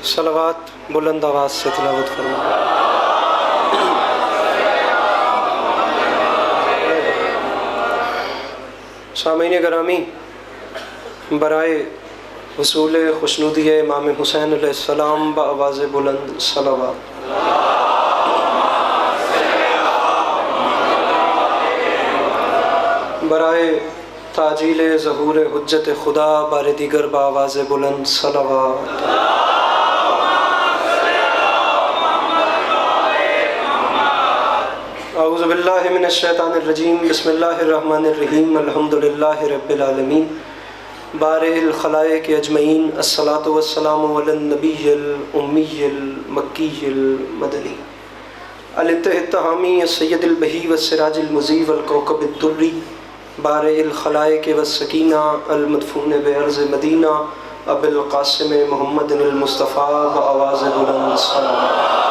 सलावत बुलंद आवाज़ से तिलावत फरमा। सामीन गरामी, बराए हुसूल खुशनुदी इमाम हुसैन अलैहिस्सलाम बआवाज़ बुलंद सलावत। बराए ताजील ज़हूर हुज्जत खुदा बार दीगर बआवाज़ बुलंद सलावत। औज़ु बिल्लाहि मिनश शैतानिर रजीम, बिस्मिल्लाहिर रहमानिर रहीम, अल्हम्दुलिल्लाहि रब्बिल आलमीन, बारिल खलाइक अजमईन, अस्सलातु वस्सलामु अलन नबिय्यिल उम्मिय्यिल मक्किय्यिल मदनी अल-इत्तिहामी सय्यदिल बही वस्सिराजिल मुज़ीब वल कौकबिद दुर्री, बारिल खलाइक वस्सकीना अल मदफून बिअर्ज़ मदीना अबुल क़ासिम मुहम्मदिल मुस्तफ़ा बआवाज़ बुलंद सलावत।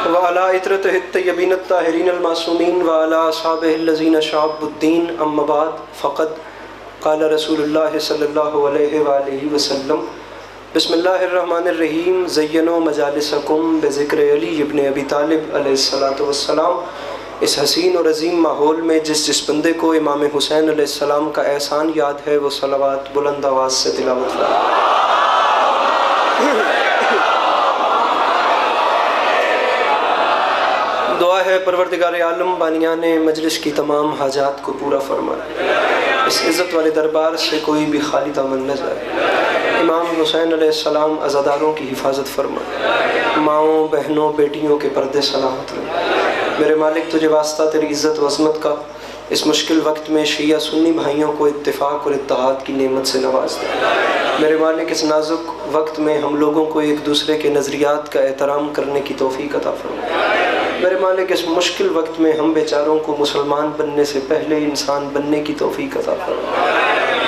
वाला इतरतिही तय्यबीन अत्ताहिरीन अल-मासूमीन वाला अस्हाबिहिल्लज़ीना शअबुद्दीन, अम्मा बाद, फ़क़द क़ाल रसूलुल्लाह सल्लल्लाहु अलैहि वआलिहि वसल्लम, बिस्मिल्लाहिर्रहमानिर्रहीम, ज़य्यनू मजालिसकुम बिज़िक्र अली इब्न अबी तालिब अलैहिस्सलातु वस्सलाम। इस हसीन और अज़ीम माहौल में जिस बंदे को इमाम हुसैन अलैहिस्सलाम का एहसान याद है वो सलावत बुलंद आवाज़ से तिलावत फरमाए। दुआ है परवरदिगार आलम बानियान मजलिस की तमाम हाजात को पूरा फरमाए, इस इज़्ज़त वाले दरबार से कोई भी खाली दामन न जाए। इमाम हुसैन अलैहिस्सलाम अज़ादारों की हिफाजत फरमा, माओं बहनों बेटियों के पर्दे सलामत रहे। मेरे मालिक तुझे वास्ता तेरी इज़्ज़त व अज़मत का इस मुश्किल वक्त में शिया सुन्नी भाइयों को इत्तेफाक और इत्तेहाद की नेमत से नवाज दे। मेरे मालिक इस नाजुक वक्त में हम लोगों को एक दूसरे के नज़रियात का एहतराम करने की तौफ़ीक़ अता फरमा। मेरे मालिक इस मुश्किल वक्त में हम बेचारों को मुसलमान बनने से पहले इंसान बनने की तौफ़ीक़ अता फरमा।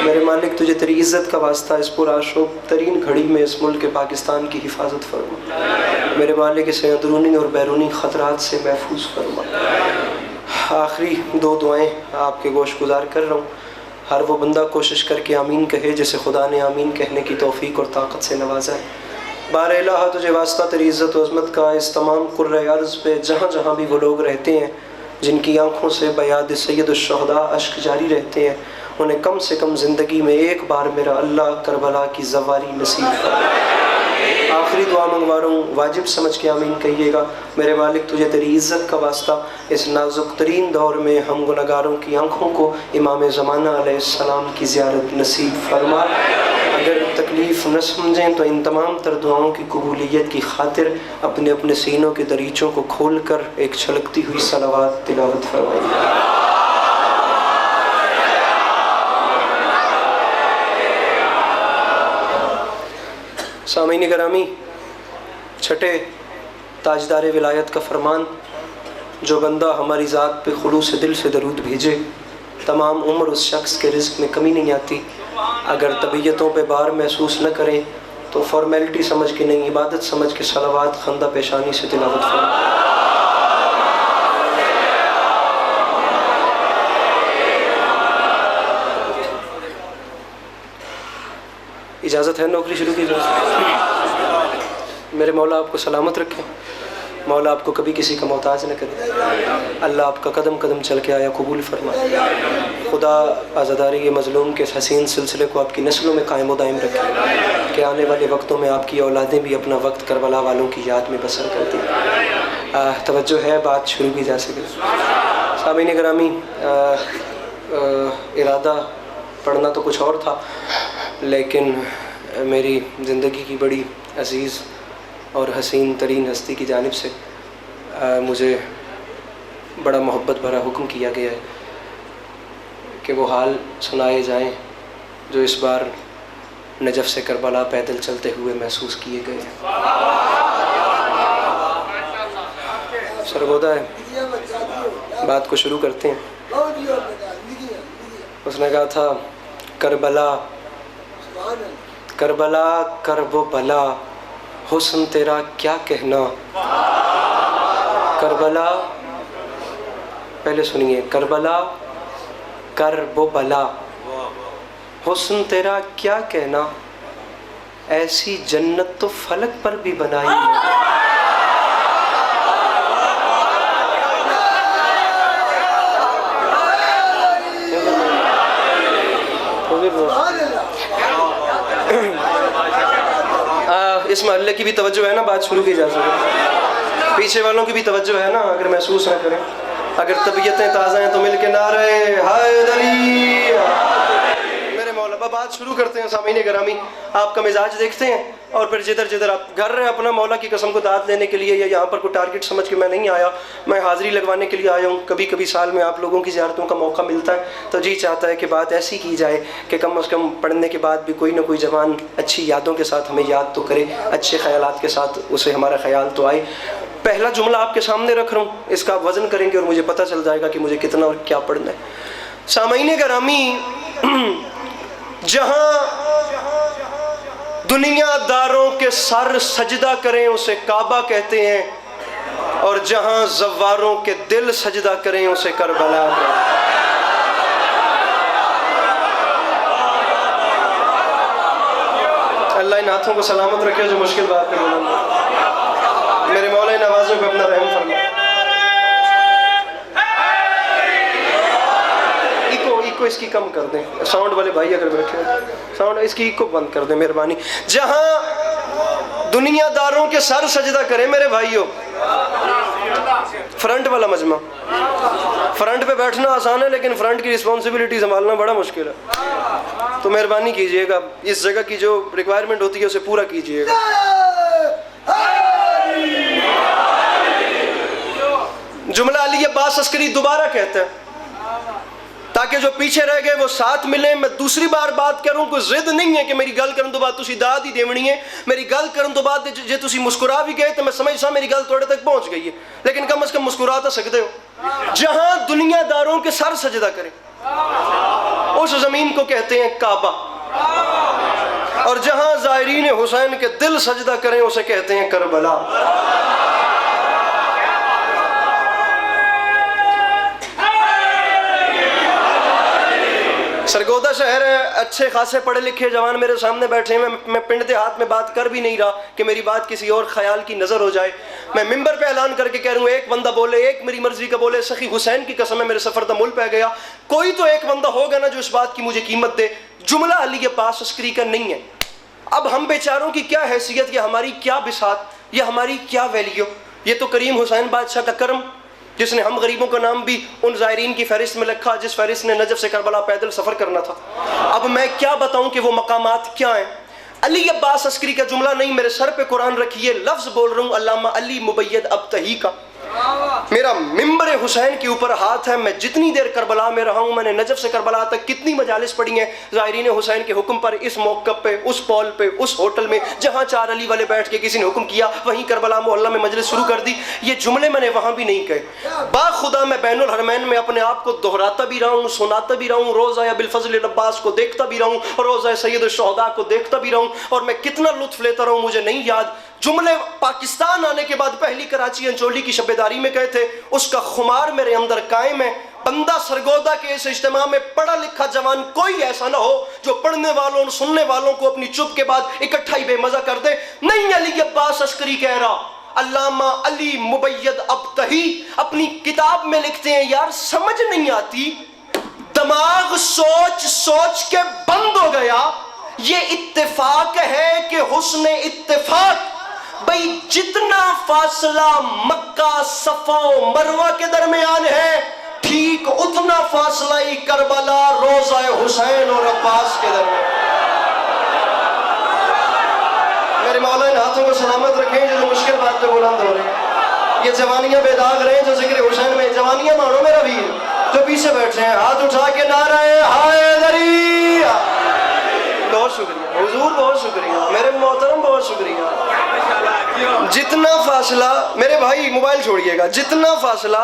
मेरे मालिक तुझे तेरी इज़्ज़त का वास्ता इस पुरआशोब तरीन घड़ी में इस मुल्क पाकिस्तान की हिफाजत फरमा। मेरे मालिक इसे अंदरूनी और बैरूनी ख़तरात से महफूज फरमा। आखिरी दो दुआएं आपके गोश गुजार कर रहा हूँ। हर वो बंदा कोशिश करके आमीन कहे जिसे खुदा ने आमीन कहने की तौफ़ीक़ और ताकत से नवाजा है। बार इलाहा तुझे वास्ता तेरी इज़्ज़त व अज़मत का इस तमाम कुर्रे अर्ज़ पे जहाँ जहाँ भी वो लोग रहते हैं जिनकी आँखों से बयाद सैयदुश्शुहदा अश्क जारी रहते हैं, उन्हें कम से कम ज़िंदगी में एक बार मेरा अल्लाह करबला की ज़वारी नसीब फरमा। आखिरी दुआ मंगवा रहा हूँ, वाजिब समझ के आमीन कहिएगा। मेरे मालिक तुझे तेरी इज़्ज़त का वास्ता इस नाजुक तरीन दौर में हम गुनहगारों की आँखों को इमाम ज़माना अलैहिस्सलाम की ज़ियारत नसीब फरमा। अगर तकलीफ़ न समझें तो इन तमाम तर दुआओं की कबूलियत की खातिर अपने अपने सीनों के दरीचों को खोल कर एक छलकती हुई सलावत तिलावत फरमाइए। सामीन गरामी, छठे ताजदार विलायत का फरमान, जो बंदा हमारी ज़ात पे खुलूस दिल से दरूद भेजे तमाम उम्र उस शख्स के रिज़्क़ में कमी नहीं आती। अगर तबीयतों पे बार महसूस न करें तो फॉर्मेलिटी समझ के नहीं, इबादत समझ के सलावत खंदा पेशानी से तिलावत फरमाएं। इजाज़त है नौकरी शुरू की इजाज़त। मेरे मौला आपको सलामत रखें, मौला आपको कभी किसी का मोहताज न करे। अल्लाह आपका कदम कदम चल के आया कबूल फरमाए। खुदा आज़ादारी के मज़लूम के हसीन सिलसिले को आपकी नस्लों में कायम व दायम रखे कि आने वाले वक्तों में आपकी औलादें भी अपना वक्त करबला वालों की याद में बसर करती हैं। तवज्जो है, बात शुरू की जा सके। सामीन गिरामी, इरादा पढ़ना तो कुछ और था, लेकिन मेरी ज़िंदगी की बड़ी अज़ीज़ और हसीन तरीन हस्ती की जानिब से मुझे बड़ा मोहब्बत भरा हुक्म किया गया है कि वो हाल सुनाए जाएं जो इस बार नजफ़ से करबला पैदल चलते हुए महसूस किए गए। सरगोदा है, बात को शुरू करते हैं। उसने कहा था, करबला करबला कर वो भला, हुस्न तेरा क्या कहना। करबला, पहले सुनिए, करबला कर वो भला, हुस्न तेरा क्या कहना, ऐसी जन्नत तो फलक पर भी बनाई है। इस महल्ले की भी तवज्जो है ना, बात शुरू की जा सके। पीछे वालों की भी तवज्जो है ना, अगर महसूस ना करें, अगर तबीयतें ताज़ा हैं तो मिल के नारे हैदरी। मेरे मौला, बात शुरू करते हैं। सामीने गिरामी, आपका मिजाज देखते हैं और फिर जिधर जिधर आप घर रहे अपना मौला की कसम को दाद लेने के लिए, या यहाँ पर कोई टारगेट समझ के मैं नहीं आया, मैं हाज़िरी लगवाने के लिए आया हूँ। कभी कभी साल में आप लोगों की ज़ियारतों का मौका मिलता है तो जी चाहता है कि बात ऐसी की जाए कि कम से कम पढ़ने के बाद भी कोई ना कोई जवान अच्छी यादों के साथ हमें याद तो करे, अच्छे ख्यालात के साथ उसे हमारा ख्याल तो आए। पहला जुमला आपके सामने रख रहा हूँ, इसका आप वज़न करेंगे और मुझे पता चल जाएगा कि मुझे कितना और क्या पढ़ना है। सामीने गिरामी, जहाँ दुनियादारों के सर सजदा करें उसे काबा कहते हैं, और जहाँ ज़व्वारों के दिल सजदा करें उसे करबला कहते हैं। अल्लाह इन हाथों को सलामत रखे जो मुश्किल बात पे बोलेंगे। मेरे मौला इन आवाज़ों पे अपना रहम फरमाए। इको इसकी कम कर दें, साउंड वाले भाई अगर बैठे हैं, साउंड इसकी इको बंद कर दें मेहरबानी। जहां दुनियादारों के सर सजदा करें मेरे भाइयों, फ्रंट वाला मजमा, फ्रंट पे बैठना आसान है लेकिन फ्रंट की रिस्पॉन्सिबिलिटी संभालना बड़ा मुश्किल है। तो मेहरबानी कीजिएगा, इस जगह की जो रिक्वायरमेंट होती है उसे पूरा कीजिएगा। जुमला अली अब्बास अस्करी दोबारा कहते हैं ताकि जो पीछे रह गए वो साथ मिले। मैं दूसरी बार बात करूं, कोई जिद नहीं है कि मेरी गल करन तो बाद तुसी दाद ही देवनी है। मेरी गल करन तो बाद जे तुसी मुस्कुरा भी गए तो मैं समझ सा मेरी गल थोड़े तक पहुंच गई है, लेकिन कम से कम मुस्कुरा तो सकते हो। जहां दुनियादारों के सर सजदा करें उस जमीन को कहते हैं काबा, और जहां ज़ायरीन हुसैन के दिल सजदा करें उसे कहते हैं करबला। सरगोदा शहर है, अच्छे खासे पढ़े लिखे जवान मेरे सामने बैठे हैं। मैं पिंड के हाथ में बात कर भी नहीं रहा कि मेरी बात किसी और ख्याल की नज़र हो जाए। मैं मिंबर पे ऐलान करके कह रहा हूँ, एक बंदा बोले, एक मेरी मर्जी का बोले, सखी हुसैन की कसम है मेरे सफ़र दा मुल पै गया। कोई तो एक बंदा होगा ना जो इस बात की मुझे कीमत दे। जुमला अली अब्बास अस्करी का नहीं है। अब हम बेचारों की क्या हैसियत, या हमारी क्या बिसात, या हमारी क्या वैल्यू। ये तो करीम हुसैन बादशाह का करम जिसने हम गरीबों का नाम भी उन ज़ायरीन की फहरिस्त में लिखा जिस फहरिस्त ने नजफ से करबला पैदल सफ़र करना था। अब मैं क्या बताऊं कि वो मकामात क्या हैं। अली अब्बास अस्करी का जुमला नहीं, मेरे सर पे कुरान रखिए, लफ्ज़ बोल रहा हूँ अल्लामा अली मुबैयद अबतही का। मेरा मिंबर हुसैन के ऊपर हाथ है। मैं जितनी देर करबला में रहा हूँ, मैंने नजफ से करबला तक कितनी मजालिस पढ़ी हैं ज़ायरीन हुसैन के हुक्म पर, इस मौक़ पे, उस पॉल पे, उस होटल में जहाँ चार अली वाले बैठ के किसी ने हुक्म किया वहीं करबला मोहल्ला में मजलिस शुरू कर दी। ये जुमले मैंने वहाँ भी नहीं कहे। बाखुदा मैं बैनुल हरमैन में अपने आप को दोहराता भी रहा हूँ, सुनाता भी रहा हूँ, रोज़ा अबिल फज़ल अब्बास को देखता भी रहा हूँ, रोज़ा सैयद शुहदा को देखता भी रहा हूँ, और मैं कितना लुत्फ़ लेता रहा हूँ मुझे नहीं याद। जुमले पाकिस्तान आने के बाद पहली कराची अंचोली की शब्बेदारी में कहे थे, उसका खुमार मेरे अंदर कायम है। बंदा सरगोदा के इस इज्तिमा में पढ़ा लिखा जवान कोई ऐसा ना हो जो पढ़ने वालों और सुनने वालों को अपनी चुप के बाद इकट्ठा ही बेमजा कर दे। नहीं, अली अब्बास अस्करी कह रहा, अल्लामा अली मुबैयद अबतही अपनी किताब में लिखते हैं, यार समझ नहीं आती, दिमाग सोच सोच के बंद हो गया। ये इत्तेफाक है कि हुस्न इत्तेफाक, भाई जितना फासला मक्का सफा मरवा के दरमियान है ठीक उतना फासला ही करबला रोज़ा हुसैन और अब्बास के दरमियान। मेरे मौला इन हाथों को सलामत रखें जो मुश्किल बात पे बुलंद हो रही है। ये जवानियां बेदाग रहे जो जिक्र हुसैन में, जवानियां मानो मेरा वीर जो पीछे बैठे हैं, हाथ उठा के नारे हैदरी। बहुत शुक्रिया हुजूर, बहुत शुक्रिया मेरे मोहतरम, बहुत शुक्रिया। जितना फासला, मेरे भाई मोबाइल छोड़िएगा, जितना फासला,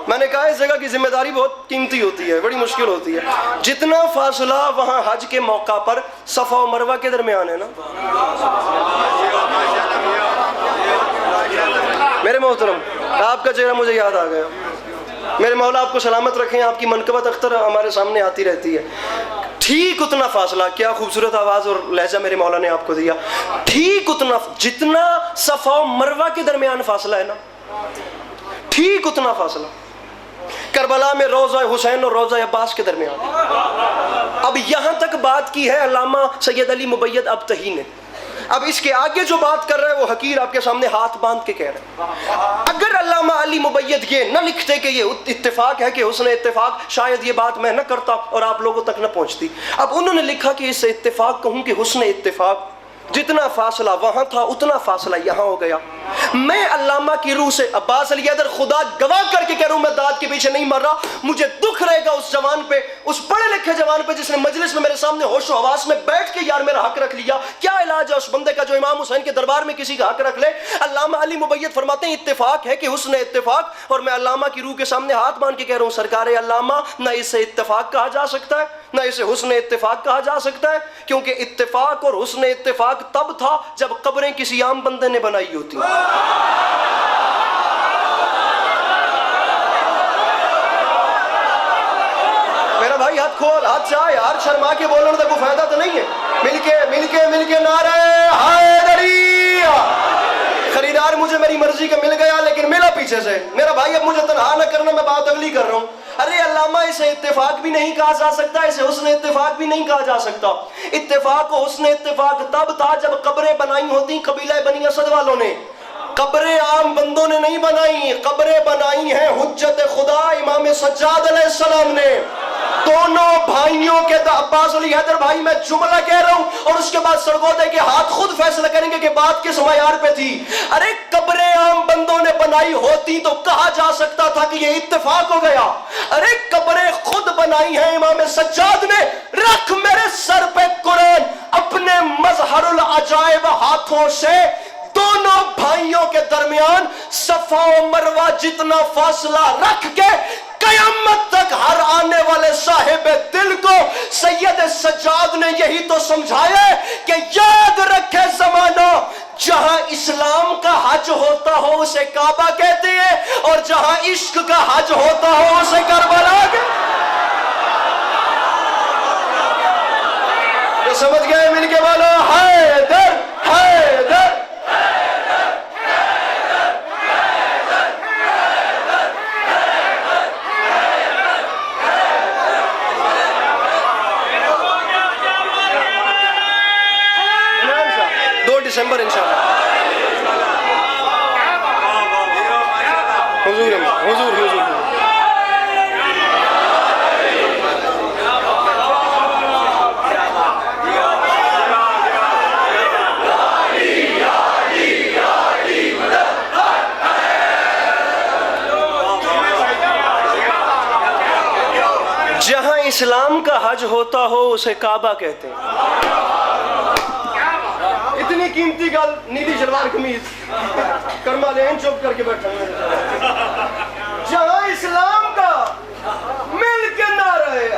मैंने कहा इस जगह की जिम्मेदारी बहुत कीमती होती है, बड़ी मुश्किल होती है। जितना फासला वहाँ हज के मौका पर सफ़ा और मरवा के दरमियान है ना, मेरे मोहतरम आपका चेहरा मुझे याद आ गया। मेरे मौला आपको सलामत रखें। आपकी मनकबत अख्तर हमारे सामने आती रहती है। ठीक उतना फासला, क्या खूबसूरत आवाज़ और लहजा मेरे मौला ने आपको दिया। ठीक उतना, जितना सफ़ा और मरवा के दरमियान फासला है ना, ठीक उतना फासला करबला में रोज़ा हुसैन और रोज़ा अब्बास के दरमियान। अब यहाँ तक बात की है अल्लामा सैयद अली मुबैयद अबतही ने। अब इसके आगे जो बात कर रहा है वो हकीर आपके सामने हाथ बांध के कह रहे हैं। अगर अल्लामा अली मुबैयद ये न लिखते कि ये इत्तेफाक है कि हुस्न इत्तेफाक, शायद ये बात मैं न करता और आप लोगों तक न पहुंचती। अब उन्होंने लिखा कि इससे इत्तेफाक कहूं कि हुस्न इत्तेफाक, जितना फासला वहां था उतना फासला यहां हो गया। मैं अल्लामा की रूह से अब्बास अली हैदर खुदा गवाह करके कह रहा हूं, मैं दाद के पीछे नहीं मर रहा। मुझे दुख रहेगा उस जवान पे, उस पढ़े लिखे जवान पे जिसने मजलिस में मेरे सामने होशो हवास में बैठ के यार मेरा हक रख लिया। क्या इलाज है उस बंदे का जो इमाम हुसैन के दरबार में किसी का हक रख ले। अल्लामा अली मुबैयद फरमाते हैं इत्तेफाक है कि हुस्न इत्तेफाक, और मैं अल्लामा की रूह के सामने हाथ बांध के कह रहा हूं सरकार अल्लामा, न इसे इत्तेफाक कहा जा सकता है न इसे हुस्न इत्तेफाक कहा जा सकता है, क्योंकि इत्तेफाक और हुस्न इत्तेफाक तब था जब कब्रें किसी आम बंदे ने बनाई होती। मेरा भाई हाथ खोल, हाथ चाह यार, शर्मा के बोलने का कोई फायदा तो नहीं है। मिलके नारे हैदरिया। खरीदार मुझे मेरी मर्जी का मिल गया लेकिन मिला पीछे से। मेरा भाई अब मुझे तनहा न करना, मैं बात अगली कर रहा हूं। अरे अल्लामा इसे इत्तेफाक भी नहीं कहा जा सकता, इसे हुस्न इत्तेफाक भी नहीं कहा जा सकता। इत्तेफाक और हुस्न इत्तेफाक तब था जब कब्रें बनाई होती कबीला बनी असद वालों ने। कब्रें आम बंदों ने नहीं बनाई, कब्रें बनाई हैं हुज्जत खुदा इमाम सज्जाद अलैहिस्सलाम ने। दोनों भाइयों के, अब्बास अली हैदर भाई मैं जुमला कह रहा हूं और उसके बाद सरगोदे के हाथ खुद फैसला करेंगे कि बात किस मयार पे थी। अरे कब्रें आम बंदों ने बनाई होती तो कहा जा सकता था कि ये इत्तेफाक हो गया। अरे कब्रें खुद बनाई हैं इमाम सज्जाद ने। रख मेरे सर पे कुरान अपने मजहरुल अजायब हाथों से। दोनों भाइयों के दरमियान सफा और मरवा जितना फासला रख के कयामत तक हर आने वाले साहिब दिल को सैयद सज्जाद ने यही तो समझाया कि याद रखे जमाना, जहां इस्लाम का हज होता हो उसे काबा कहते हैं और जहां इश्क का हज होता हो उसे करबला कहते। समझ गए मिलके बोलो हैदर हैदर। दिसंबर इंशाअल्लाह हुजूर हुजूर हुजूर। जहां इस्लाम का हज होता हो उसे काबा कहते हैं। इतनी कीमती गल, नीली शलवार कमीज कर्मा लेन चुप करके बैठा। जहां इस्लाम का मिल के ना रहे,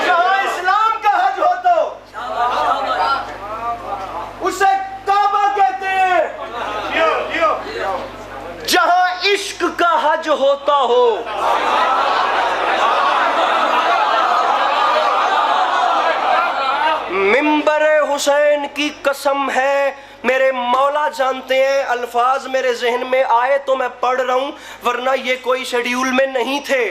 जहां इस्लाम का हज होता हो उसे काबा कहते हैं। जहां इश्क का हज होता हो, मिंबर हुसैन की कसम है, मेरे मौला जानते हैं अल्फाज मेरे जहन में आए तो मैं पढ़ रहा हूं, वरना ये कोई शेड्यूल में नहीं थे।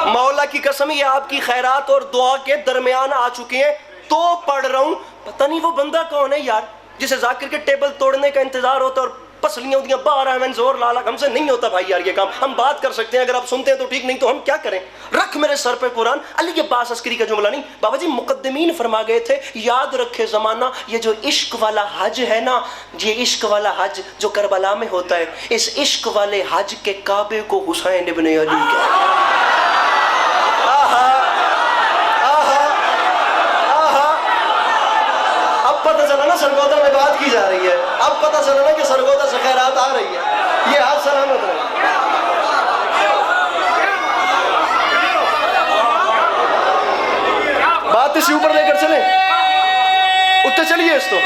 मौला की कसम, ये आपकी खैरात और दुआ के दरमियान आ चुके हैं तो पढ़ रहा हूं। पता नहीं वो बंदा कौन है यार जिसे जाकिर के टेबल तोड़ने का इंतजार होता और पसलियां होती बाहर आए जोर लाला। हमसे नहीं होता भाई यार ये काम। हम बात कर सकते हैं, अगर आप सुनते हैं तो ठीक, नहीं तो हम क्या करें। रख मेरे सर पे कुरान। अली अब्बास अस्करी का जुमला नहीं, बाबा जी मुकद्दमीन फरमा गए थे याद रखे जमाना, ये जो इश्क वाला हज है ना, ये इश्क वाला हज जो करबला में होता है, इस इश्क वाले हज के काबे को हुसैन इब्न अली कहते। पता चला ना सरगोदा में बात की जा रही है, अब पता चला ना कि सरगोदा से खैरात आ रही है। ये हाथ सलामत रहे। बात इसी ऊपर लेकर चले, उत्ते चलिए इस तो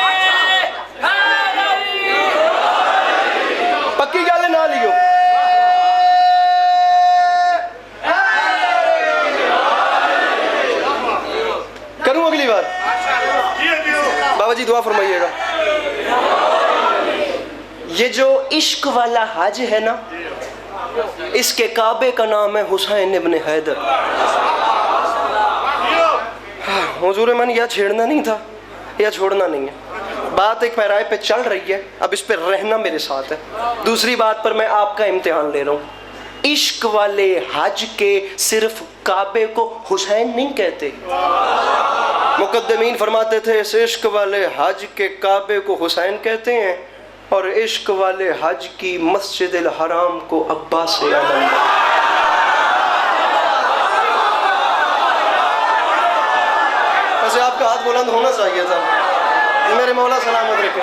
पक्की गल ना लियो। दुआ फरमाइएगा। ये जो इश्क वाला हज है ना, इसके काबे का नाम है हुसैन इब्न हैदर। हुजूर मन यह छेड़ना नहीं था, यह छोड़ना नहीं है। बात एक पैराए पे चल रही है, अब इस पे रहना मेरे साथ है। दूसरी बात पर मैं आपका इम्तिहान ले रहा हूँ। इश्क वाले हज के सिर्फ काबे को हुसैन नहीं कहते। मुकद्दमीन फरमाते थे इस इश्क वाले हज के काबे को हुसैन कहते हैं, और इश्क वाले हज की मस्जिद अल हराम को अब्बास आलम। वैसे आपका हाथ बुलंद होना चाहिए था। मेरे मौला सलामत रखे।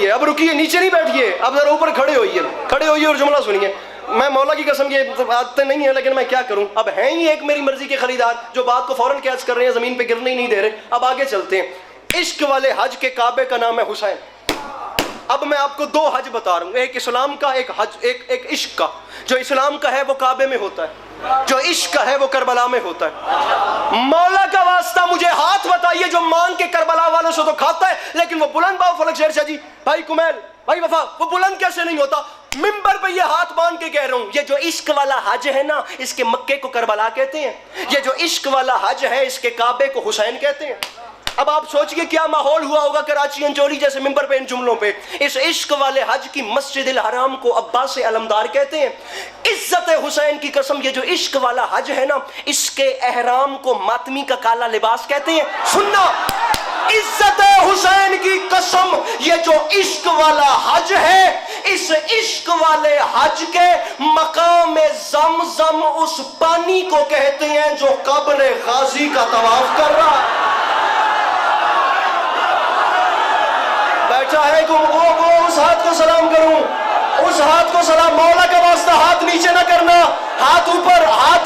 अब रुकिए, नीचे नहीं बैठिए, अब जरा ऊपर खड़े होइए और जुमला सुनिए। मैं मौला की कसम, ये आदतें नहीं है लेकिन मैं क्या करूं। अब हैं ही एक मेरी मर्जी के खरीदार जो बात को फौरन कैच कर रहे हैं, जमीन पे गिरने ही नहीं दे रहे। अब आगे चलते हैं। इश्क वाले हज के काबे का नाम है हुसैन। अब मैं आपको दो हज बता रहा हूं, एक इस्लाम का, एक हज, एक इश्क का। जो इस्लाम का है वो काबे में होता है, जो इश्क का है वो करबला में होता है। मौला का वास्ता मुझे हाथ बताइए जो मान के करबला वालों से तो खाता है, लेकिन वो बुलंद बाव फलक शेर शाह जी, भाई कुमैल, भाई वफा, वो बुलंद कैसे नहीं होता। मिंबर पे ये हाथ बांध के कह रहा हूं, ये जो इश्क वाला हज है ना, इसके मक्के को करबला कहते हैं। ये जो इश्क वाला हज है, इसके काबे को हुसैन कहते हैं। अब आप सोचिए क्या माहौल हुआ होगा कराची अंचोली जैसे मिंबर पे इन जुमलों पे। इस इश्क वाले हज की मस्जिद अल हराम को अब्बास अलमदार कहते हैं। इज्जत हुसैन की कसम, ये जो इश्क वाला हज है ना, इसके एहराम को मातमी का काला लिबास कहते हैं। सुनना, इज्जत हुसैन की कसम, ये जो इश्क वाला हज है, इस इश्क वाले हज के मकाम ज़म-ज़म उस पानी को कहते हैं जो कब्र गाजी का तवाफ कर रहा है। बैठा है वो उस हाथ को सलाम करूं, उस हाथ को सलाम। मौला का वास्ता हाथ नीचे ना करना, हाथ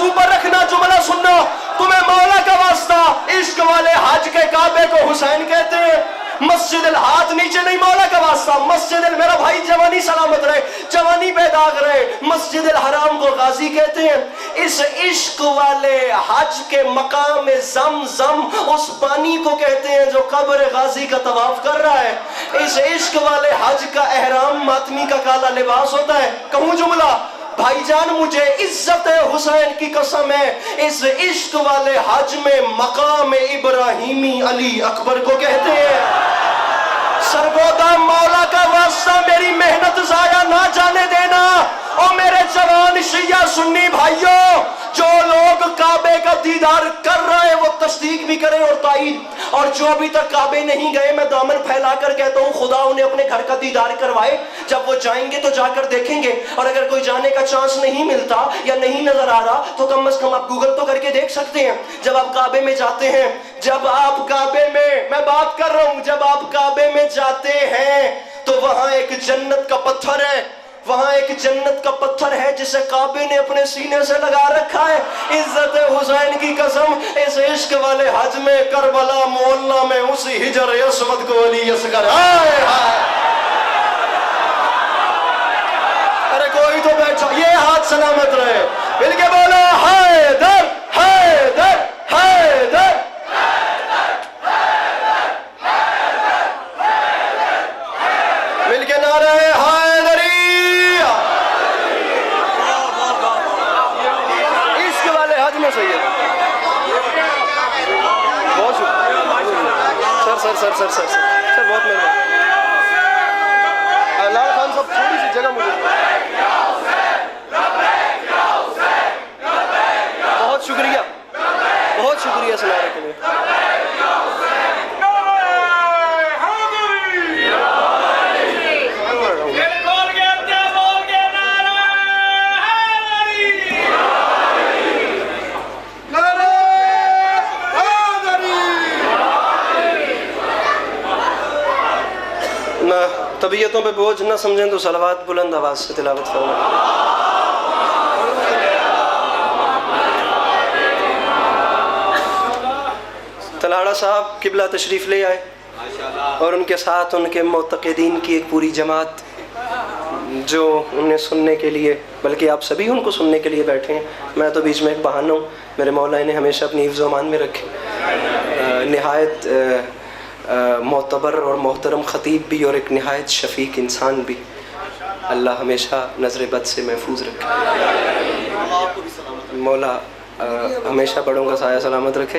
ऊपर रखना। जुमला सुनना, तुम्हें मौला का वास्ता इश्क वाले हज के काबे को हुसैन कहते हैं। मस्जिद हाथ नीचे नहीं, मौला का वास्ता मस्जिद, मेरा भाई जवानी सलामत रहे, जवानी बेदाग रहे। मस्जिद हराम को गाजी कहते हैं। इस इश्क वाले हज के मकाम ज़म-ज़म उस पानी को कहते हैं जो कब्र गाजी का तवाफ कर रहा है। इस इश्क वाले हज का एहराम मातमी का काला लिबास होता है। कहूँ जुमला, भाईजान मुझे इज्जत हुसैन की कसम है, इस इश्क वाले हज में मकाम इब्राहिमी अली अकबर को कहते हैं। सरगोदा मौला का वास्ता मेरी मेहनत जाया ना जाने देना। और मेरे जवान शिया सुन्नी भाइयों, जो लोग काबे का दीदार कर रहे हैं वो तस्दीक भी करें और ताईद। और जो अभी तक काबे नहीं गए, मैं दामन फैला कर कहता हूँ खुदा उन्हें अपने घर का दीदार करवाए। जब वो जाएंगे तो जाकर देखेंगे, और अगर कोई जाने का चांस नहीं मिलता या नहीं नजर आ रहा तो कम से कम आप गूगल तो करके देख सकते हैं। जब आप काबे में जाते हैं, जब आप काबे में, मैं बात कर रहा हूँ, जब आप काबे में जाते हैं तो वहां एक जन्नत का पत्थर है, वहां एक जन्नत का पत्थर है जिसे काबे ने अपने सीने से लगा रखा है। इज्जत हुसैन की कसम, इस इश्क वाले हज में करबला मोहल्ला में उसी हिजर अस्वद को अली असगर। अरे कोई तो बैठा, ये हाथ सलामत रहे, मिलके बोलो हैदर हैदर हैदर। मिलके नारा है हैदरी। इश्क वाले हज में सही है। बहुत शुक्रिया सर बहुत मेहरबानी। लाल खान साहब थोड़ी सी जगह मुझे, बहुत शुक्रिया सुनाने के लिए। तबीयतों पे बोझ न समझें तो सलावत बुलंद आवाज से तिलावत फरमाएं। तलाड़ा साहब किबला तशरीफ ले आए। और उनके साथ उनके मुतक़िदीन की एक पूरी जमात जो उन्हें सुनने के लिए, बल्कि आप सभी उनको सुनने के लिए बैठे हैं। मैं तो बीच में एक बहाना हूँ। मेरे मौला ने हमेशा अपनी हिफ्ज़ अमान में रखे। नहायत मोतबर और मोहतरम ख़तीब भी और एक नहायत शफ़ीक इंसान भी। अल्लाह हमेशा नज़र बद से महफूज रखे। मौला हमेशा बड़ों का साया सलामत रखे।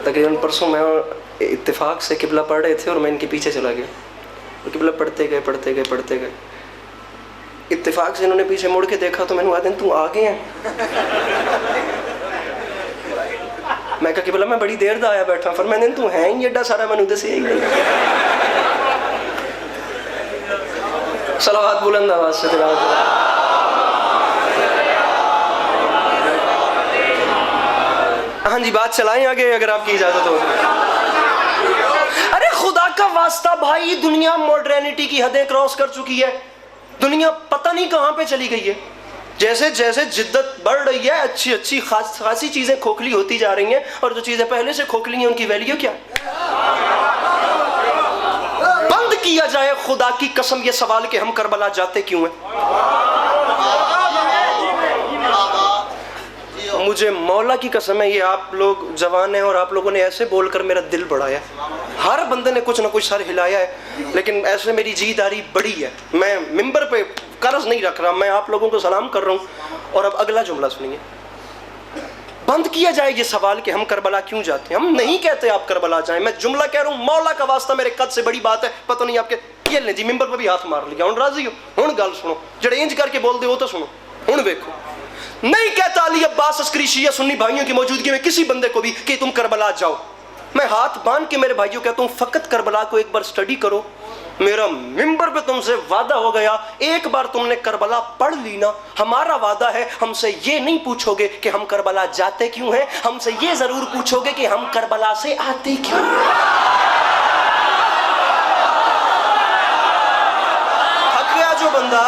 तकरीबन परसों मैं इत्तेफाक से किबला पढ़ रहे थे और मैं इनके पीछे चला गया और किबला पढ़ते गए। इत्तेफाक से इन्होंने पीछे मुड़ के देखा तो मैंने कहा तू आ गए हैं। मैं कहा किबला मैं बड़ी देर दा आया बैठा, फिर मैंने तू है ही एडा सारा मैंने दस यही नहीं। सलावत बुलंद आवाज से तिलावत। हाँ जी, बात चलाएं आगे अगर आपकी इजाजत हो। अरे खुदा का वास्ता भाई, दुनिया मॉडर्निटी की हदें क्रॉस कर चुकी है। दुनिया पता नहीं कहाँ पे चली गई है। जैसे जैसे जिद्दत बढ़ रही है, अच्छी अच्छी खासी चीजें खोखली होती जा रही हैं, और जो चीजें पहले से खोखली हैं उनकी वैल्यू क्या? बंद किया जाए खुदा की कसम ये सवाल कि हम करबला जाते क्यों हैं। मुझे मौला की कसम है, ये आप लोग जवान हैं और आप लोगों ने ऐसे बोलकर मेरा दिल बढ़ाया। हर बंदे ने कुछ ना कुछ सर हिलाया है, लेकिन ऐसे मेरी जीदारी बड़ी है। मैं मिंबर पे कर्ज नहीं रख रहा, मैं आप लोगों को सलाम कर रहा हूँ। और अब अगला जुमला सुनिए। बंद किया जाए ये सवाल कि हम करबला क्यों जाते हैं। हम नहीं कहते आप करबला जाएं, मैं जुमला कह रहा हूँ। मौला का वास्ता मेरे कद से बड़ी बात है, पता नहीं आपके ये ले जी मिंबर पे भी हाथ मार लिया। हूँ राजी हो, हूँ गल सुनो, जड़े इंज करके बोल दे वो तो सुनो। हूँ देखो, नहीं कहता अली अब्बास अस्करी शिया सुन्नी भाइयों की मौजूदगी में किसी बंदे को भी कि तुम करबला जाओ। मैं हाथ बांध के मेरे भाइयों कहता हूँ, फकत करबला को एक बार स्टडी करो। मेरा मिंबर पे तुमसे वादा हो गया, एक बार तुमने करबला पढ़ ली ना, हमारा वादा है हमसे ये नहीं पूछोगे कि हम करबला जाते क्यों हैं, हमसे ये जरूर पूछोगे कि हम करबला से आते क्यों। थक गया जो बंदा,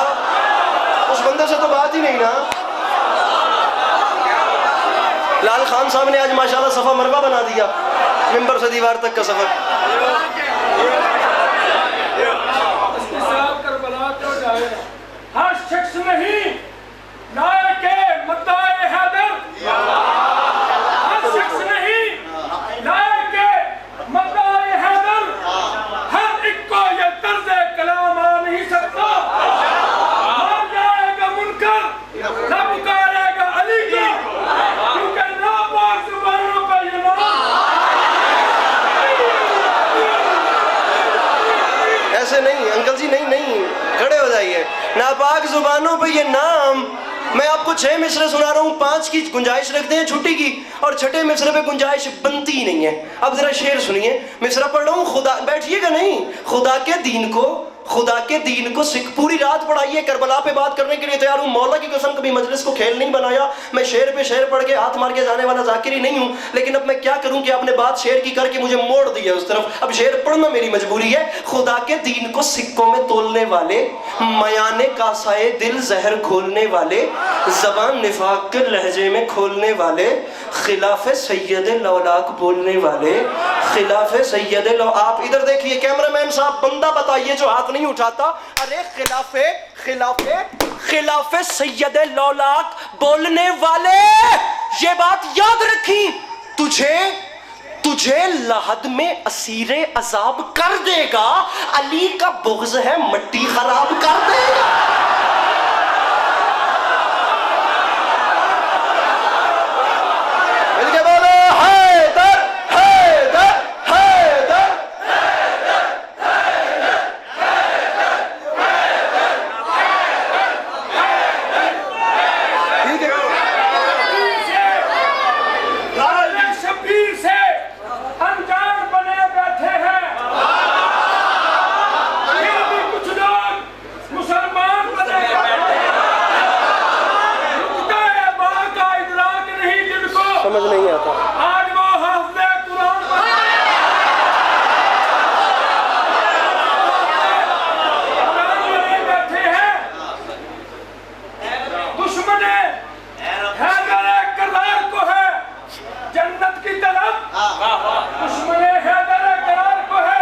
उस बंदे से तो बात ही नहीं ना। लाल खान साहब ने आज माशाल्लाह सफा मरवा बना दिया, मिंबर से दीवार तक का सफर। हर शख्स नहीं लायके मद्दाए हैदर, हर शख्स नहीं लायके मद्दाए हैदर, हर एक को ये तर्ज़े कलाम आ नहीं सकता। मर जाएगा मुनकर न पुकारेगा अली की, क्योंकि नापाक ज़ुबानों पर ये नाम। ऐसे नहीं अंकल जी, नहीं खड़े हो जाइए। नापाक जुबानों पे ये नाम। मैं आपको 6 मिसरे सुना रहा हूँ, 5 की गुंजाइश रखते हैं छुट्टी की, और 6ठे मिसरे पे गुंजाइश बनती ही नहीं है। अब जरा शेर सुनिए, मिसरा पढ़ रहा हूँ। खुदा बैठिएगा नहीं, खुदा के दीन को सिख पूरी रात पढ़ाइए। करबला पे बात करने के लिए तैयार हूँ। मौला की कसम कभी मजलिस को खेल नहीं बनाया। मैं शेर पे शेर पढ़ के हाथ मार के जाने वाला जाकिर ही नहीं हूँ, लेकिन अब मैं क्या करूँ कि आपने बात शेर की करके मुझे मोड़ दिया उस तरफ। अब शेर पढ़ना मेरी मजबूरी है। खुदा के दीन को सिक्कों में तोलने वाले, मयाने कासाए दिल जहर घोलने वाले, जबान निफाक के लहजे में खोलने वाले, खिलाफे सैयद लौलाक बोलने वाले, खिलाफे सैयद लौ। आप इधर देखिए कैमरामैन साहब, बंदा बताइए जो हाथ नहीं उठाता। अरे खिलाफे सैयद लौलाक बोलने वाले, ये बात याद रखी। तुझे लहद में असीरे अजाब कर देगा, अली का बुग़्ज़ है मट्टी खराब कर देगा। समझ नहीं आता। आज वो हाफ़िज़े कुरान बैठे हैं, दुश्मने हैदर करार को है जन्नत की तरफ, दुश्मने हैदर करार को है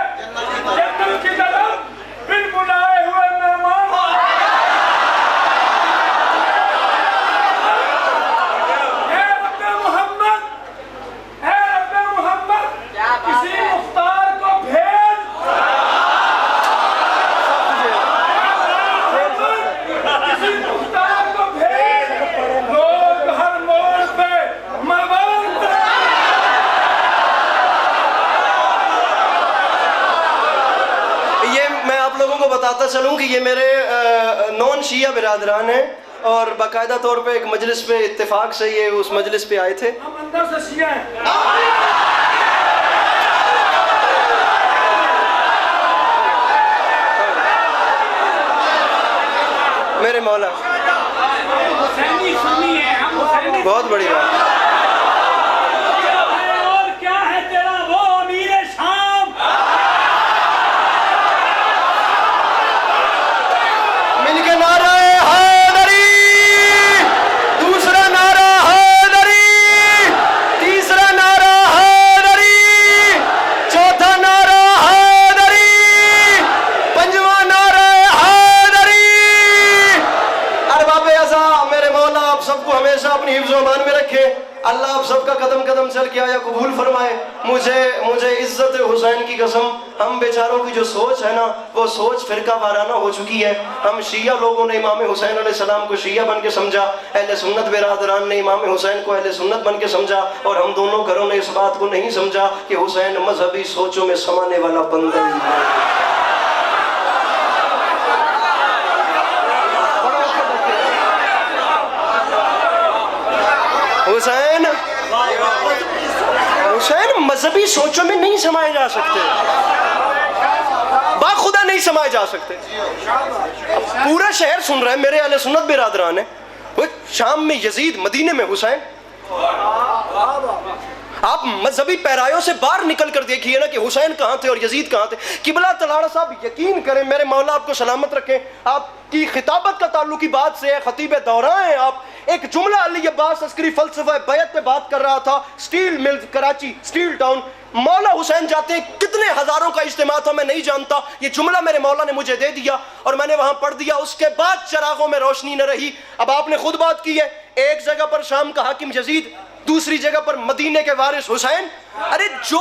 बताता चलूँ कि ये मेरे नॉन शिया बिरादरान हैं और बाकायदा तौर पे एक मजलिस पे इत्तेफाक से ये उस मजलिस पे आए थे। हम अंदर से शिया हैं। मेरे मौला हुसैनी सुन्नी है, हम हुसैनी। बहुत बड़ी बात। और क्या है तेरा वो अमीर शाम? मिलके नारा हैदरी, दूसरा नारा हैदरी, तीसरा नारा हैदरी, चौथा नारा हैदरी, पंजवा नारा हैदरी। अरबाब अज़ा मेरे मौला आप सबको हमेशा अपनी हिफ्ज़-ओ-अमान में रखे। अल्लाह आप सबका कदम कदम चल के आया कबूल फरमाए। मुझे इज्जत हुसैन की कसम, हम बेचारों की जो सोच है ना वो सोच फिरका वाराना हो चुकी है। हम शिया लोगों ने इमाम हुसैन अलैहिस्सलाम को शिया बन के समझा, अहले सुन्नत बिरादरान ने इमाम हुसैन को अहले सुन्नत बन के समझा, और हम दोनों घरों ने इस बात को नहीं समझा कि हुसैन मजहबी सोचों में समाने वाला बंदा ही है। हुसैन मजहबी सोचों में नहीं समाये जा सकते, बाखुदा नहीं समाये जा सकते। पूरा शहर सुन रहा है, मेरे अहले सुन्नत बिरादरान है, वो शाम में यजीद, मदीने में हुसैन। आप मजहबी पैरायों से बाहर निकल कर देखिए ना कि हुसैन कहाँ थे और यजीद कहाँ थे। किबला तलाड़ा साहब यकीन करें, मेरे मौला आपको सलामत रखें, आपकी खिताबत का ताल्लुक की बात से है, खतीब दौरान है आप। एक जुमला अली अब्बास अस्करी फलसफा बैत पे बात कर रहा था, steel mill Karachi, steel town, मौला हुसैन जाते हैं, कितने हजारों का इज्तिमा था मैं नहीं जानता, ये जुमला मेरे मौला ने मुझे दे दिया और मैंने वहां पढ़ दिया। उसके बाद चिरागों में रोशनी न रही। अब आपने खुद बात की है, एक जगह पर शाम का हाकिम यजीद, दूसरी जगह पर मदीने के वारिस हुसैन। अरे जो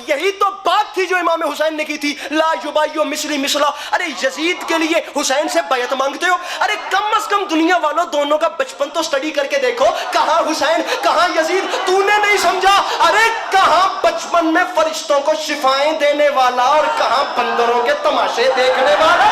यही तो बात थी जो इमाम हुसैन ने की थी, ला युबायु मिसली मिसला। अरे यजीद के लिए हुसैन से बैत मांगते हो? अरे कम से कम दुनिया वालों दोनों का बचपन तो स्टडी करके देखो, कहां हुसैन कहां यजीद, तूने नहीं समझा। अरे कहां बचपन में फरिश्तों को शिफाएं देने वाला और कहां बंदरों के तमाशे देखने वाला।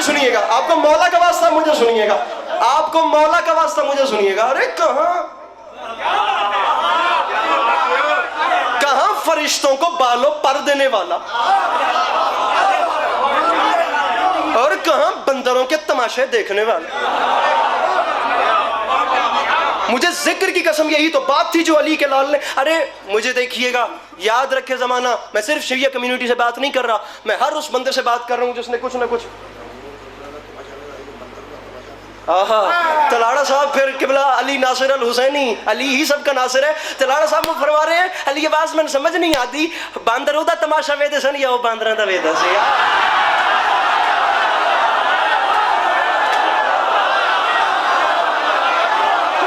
सुनिएगा, आपको मौला का वास्ता मुझे सुनिएगा, आपको मौला का वास्ता मुझे सुनिएगा। अरे कहां फरिश्तों को बालों पर देने वाला और कहां बंदरों के तमाशे देखने वाला। मुझे जिक्र की कसम यही तो बात थी जो अली के लाल ने। अरे मुझे देखिएगा, याद रखे जमाना, मैं सिर्फ शिया कम्युनिटी से बात नहीं कर रहा, मैं हर उस बंदे से बात कर रहा हूं जिसने कुछ ना कुछ। तलाड़ा साहब फिर किबला अली नासिर अल हुसैनी, अली ही सबका नासिर है। तलाड़ा साहब वो फरमा रहे हैं, अली आवाज में समझ नहीं आती, बांदरों का तमाशा वेद सन या वो बांदरों का वेद से।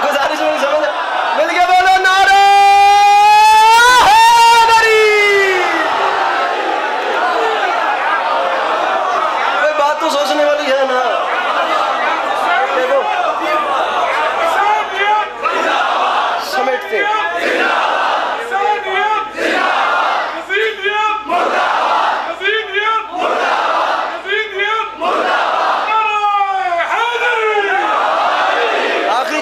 गुजारिश में समझ मिल गया, बोलो नारा हैदरी। बात तो सोचने वाली है ना।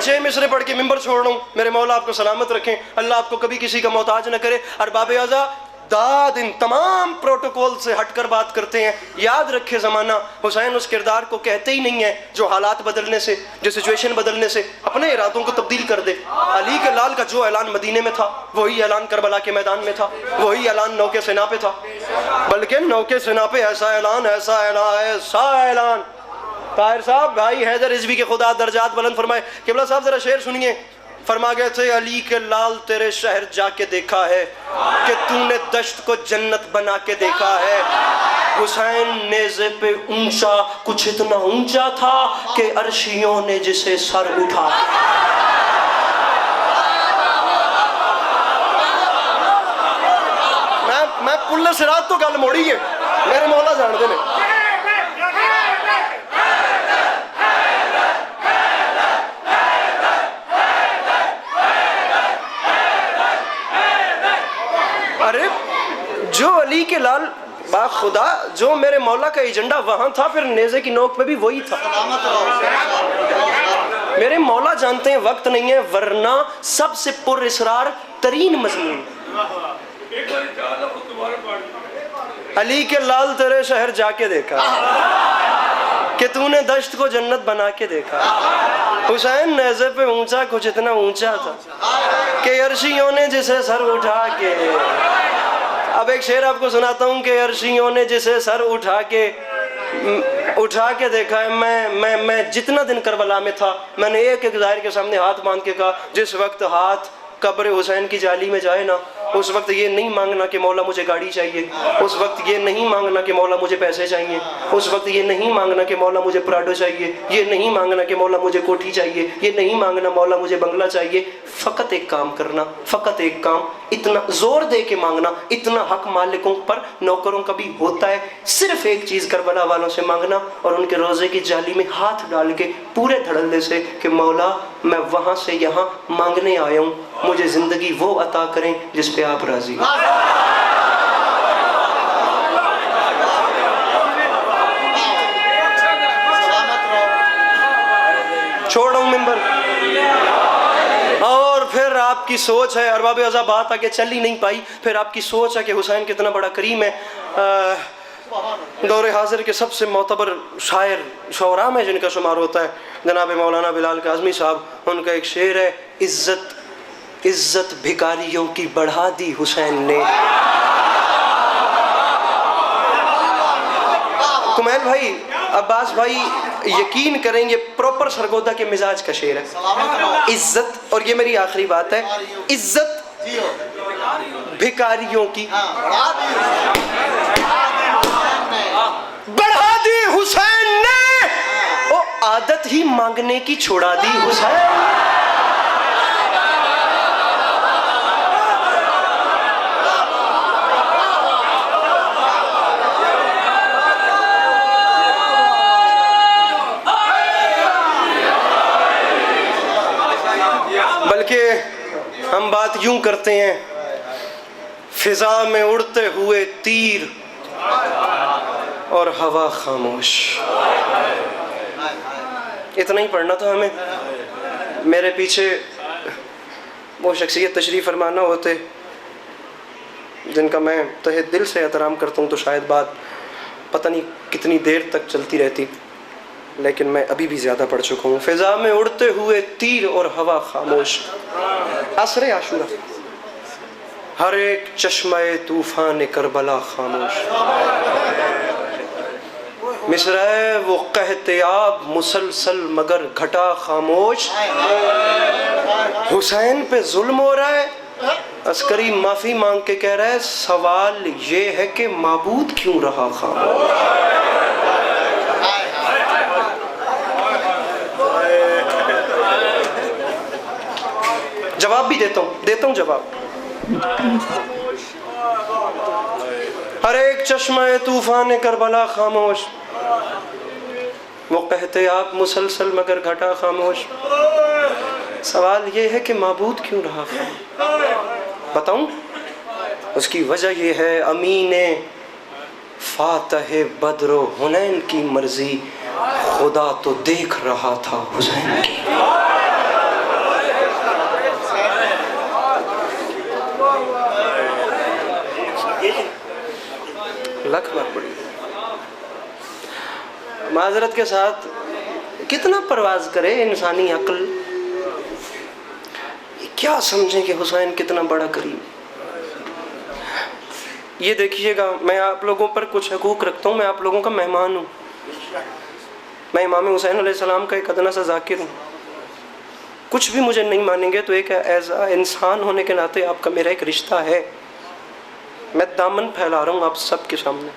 छह मिसरे पढ़ के मिंबर छोड़ रहा हूं, मेरे मौला आपको सलामत रखें, अल्लाह आपको कभी किसी का मोहताज न करे। अरबाब अज़ा दाद इन तमाम प्रोटोकॉल से हटकर बात करते हैं। याद रखे ज़माना, हुसैन उस किरदार को कहते ही नहीं है जो हालात बदलने से, जो सिचुएशन बदलने से अपने इरादों को तब्दील कर दे। अली के लाल का जो ऐलान मदीने में था वही ऐलान करबला के मैदान में था, वही ऐलान नौके सेना पे था, बल्कि नौके सेना पे ऐसा ऐलान ऐसा ऐलान ऐसा ऐलान। ताहिर साहब भाई हैदर रिजवी के खुदा दर्जात बुलंद फरमाए। किबला साहब जरा शेर सुनिए, फरमा गए थे, अली के लाल तेरे शहर जाके देखा है कि तूने दश्त को जन्नत बना के देखा है। हुसैन नेज़े पे ऊंचा, कुछ इतना ऊंचा था कि अर्शियों ने जिसे सर उठा। मैं पुल हाबिल सिरात तो गल मोड़ी है, मेरे मौला जानते ने। अरे जो अली के लाल बा खुदा, जो मेरे मौला का एजेंडा वहां था, फिर नेज़े की नोक पे भी वही था। मेरे मौला जानते हैं वक्त नहीं है, वरना सबसे पुरअसरार तरीन मजमून। अली के लाल तेरे शहर जाके देखा कि तूने दश्त को जन्नत बना के देखा। हुसैन नेज़े पे ऊंचा कुछ इतना ऊंचा था कि अर्शियों ने जिसे सर उठा के, अब एक शेर आपको सुनाता हूँ कि अर्शियों ने जिसे सर उठा के देखा है। मैं जितना दिन करबला में था, मैंने एक एक ज़ाहिर के सामने हाथ बांध के कहा, जिस वक्त हाथ कब्र हुसैन की जाली में जाए ना, उस वक्त ये नहीं मांगना कि मौला मुझे गाड़ी चाहिए, उस वक्त ये नहीं मांगना कि मौला मुझे पैसे चाहिए, उस वक्त ये नहीं मांगना कि मौला मुझे प्राडो चाहिए, ये नहीं मांगना कि मौला मुझे कोठी चाहिए, ये नहीं मांगना मौला मुझे बंगला चाहिए। फ़कत एक काम करना, फ़कत एक काम, इतना ज़ोर दे के मांगना, इतना हक मालिकों पर नौकरों का भी होता है, सिर्फ एक चीज़ करबला वालों से मांगना और उनके रोज़े की जाली में हाथ डाल के पूरे धड़ल्ले से कि मौला मैं वहाँ से यहाँ मांगने आया हूँ, मुझे ज़िंदगी वो अता करें जिस पे आप राज़ी हो। छोड़ रहा हूँ मिंबर। और फिर आपकी सोच है, अरबाब अज़ा बात आगे चल ही नहीं पाई, फिर आपकी सोच है कि हुसैन कितना बड़ा करीम है। दौरे हाजिर के सबसे मोतबर शायर शौरा में जिनका शुमार होता है जनाब मौलाना बिलाल काज़मी साहब, उनका एक शेर है, इज्जत भिखारियों की बढ़ा दी हुसैन ने। कुमैल भाई, अब्बास भाई, यकीन करेंगे प्रॉपर सरगोदा के मिजाज का शेर है। इज्जत, और ये मेरी आखिरी बात है, इज्जत भिखारियों की बढ़ा दी हुसैन ने, ओ आदत ही मांगने की छोड़ा दी हुसैन। बल्कि हम बात यूं करते हैं, फिजा में उड़ते हुए तीर और हवा खामोश। इतना ही पढ़ना था हमें। मेरे पीछे वो शख्सियत तशरीफ़ फरमाना होते जिनका मैं तहे दिल से एहतराम करता हूँ, तो शायद बात पता नहीं कितनी देर तक चलती रहती, लेकिन मैं अभी भी ज़्यादा पढ़ चुका हूँ। फिजा में उड़ते हुए तीर और हवा खामोश, असरे आशूरा, हर एक चश्मे तूफ़ान करबला खामोश, मिसराए वो कहते आप मुसलसल मगर घटा खामोश। हुसैन पे जुल्म हो रहा है, अस्करी माफ़ी मांग के कह रहा है, सवाल ये है कि माबूद क्यों रहा खामोश। जवाब भी देता हूँ जवाब। हर एक चश्मा तूफान करबला खामोश, वो कहते आप मुसलसल मगर घटा खामोश। सवाल ये है कि माबूद क्यों रहा खामोश। बताऊं, उसकी वजह ये है, अमीने फातह बद्र हुनैन की मर्जी खुदा तो देख रहा था हुसैन की। लख बार पड़ी। माजरत के साथ कितना परवाज करे इंसानी अक्ल, क्या समझें कि हुसैन कितना बड़ा करीम। ये देखिएगा, मैं आप लोगों पर कुछ हकूक़ रखता हूँ, मैं आप लोगों का मेहमान हूँ। मैं इमाम हुसैन अलैहिस्सलाम का एक अदना सा ज़ाकिर हूँ। कुछ भी मुझे नहीं मानेंगे तो एक ऐसा इंसान होने के नाते आपका मेरा एक रिश्ता है। मैं दामन फैला रहा हूँ आप सब के सामने।